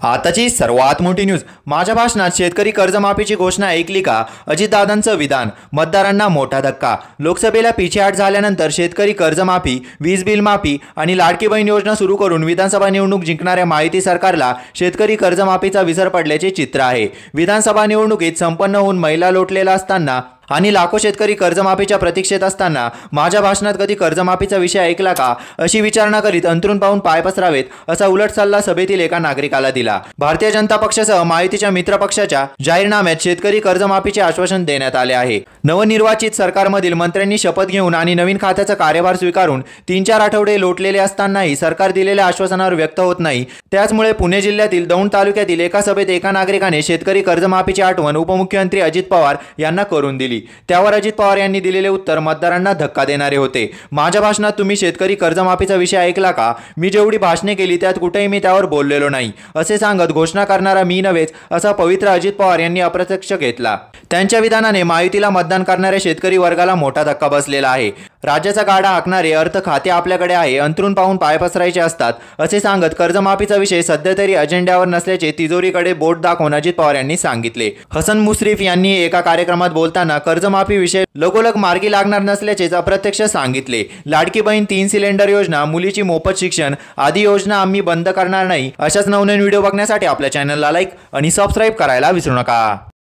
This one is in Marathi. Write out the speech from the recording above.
आताची सर्वात मोठी न्यूज। माझ्या भाषणात शेतकरी कर्जमाफीची घोषणा ऐकली का? अजितदादांचं विधान, मतदारांना मोठा धक्का। लोकसभेला पिछेहाट झाल्यानंतर शेतकरी कर्जमाफी, वीज बिल माफी आणि लाडकी बहीण योजना सुरू करून विधानसभा निवडणूक जिंकणाऱ्या महायुती सरकारला शेतकरी कर्जमाफीचा विसर पडल्याचे चित्र आहे। विधानसभा निवडणुकीत संपन्न होऊन महिला लोटलेला असताना आणि लाखो शेतकरी कर्जमाफीच्या प्रतीक्षेत असताना माझ्या भाषणात कधी कर्जमाफीचा विषय ऐकला का, अशी विचारणा करीत अंतरून पाहून पाय पसरावेत, असा उलट सल्ला सभेतील एका नागरिकाला दिला। भारतीय जनता पक्षासह महायुतीच्या मित्र पक्षाच्या जाहीरनाम्यात शेतकरी कर्जमाफीचे आश्वासन देण्यात आले आहे। नवनिर्वाचित सरकारमधील मंत्र्यांनी शपथ घेऊन आणि नवीन खात्याचा कार्यभार स्वीकारून 3-4 आठवडे लोटलेले असतानाही सरकार दिलेल्या आश्वासनावर व्यक्त होत नाही। त्याचमुळे पुणे जिल्ह्यातील दौंड तालुक्यातील एका सभेत एका नागरिकाने शेतकरी कर्जमाफीची आठवण उपमुख्यमंत्री अजित पवार यांना करून दिली। त्यावर अजित पवार यांनी दिलेले उत्तर मतदारांना धक्का देणारे होते। माझ्या भाषणात तुम्ही शेतकरी कर्जमाफीचा विषय ऐकला का? मी जेवढी भाषणे केली त्यात कुठेही मी त्यावर बोललेलो नाही, असे सांगत घोषणा करणारा मी नव्हेच असा पवित्र अजित पवार यांनी अप्रत्यक्ष घेतला। त्यांच्या विधानाने महायुतीला मतदान करणाऱ्या शेतकरी वर्गाला मोठा धक्का बसलेला आहे। राज्याचा गाडा हाकणारे अर्थ खाते आपल्याकडे आहे, अंतरून पाहून पाय पसरायचे असतात, असे सांगत कर्जमाफीचा विषय सध्या तरी अजेंड्यावर नसल्याचे तिजोरीकडे बोट दाखवून अजित पवार यांनी सांगितले। हसन मुश्रीफ यांनी एका कार्यक्रमात बोलताना कर्जमाफी विषय लगोलग मार्गी लागणार नसल्याचे अप्रत्यक्ष सांगितले। लाडकी बहीण, 3 सिलेंडर योजना, मुलीची मोफत शिक्षण आदी योजना आम्ही बंद करणार नाही। अशाच नवनवीन व्हिडिओ बघण्यासाठी आपल्या चॅनलला लाईक आणि सबस्क्राईब करायला विसरू नका।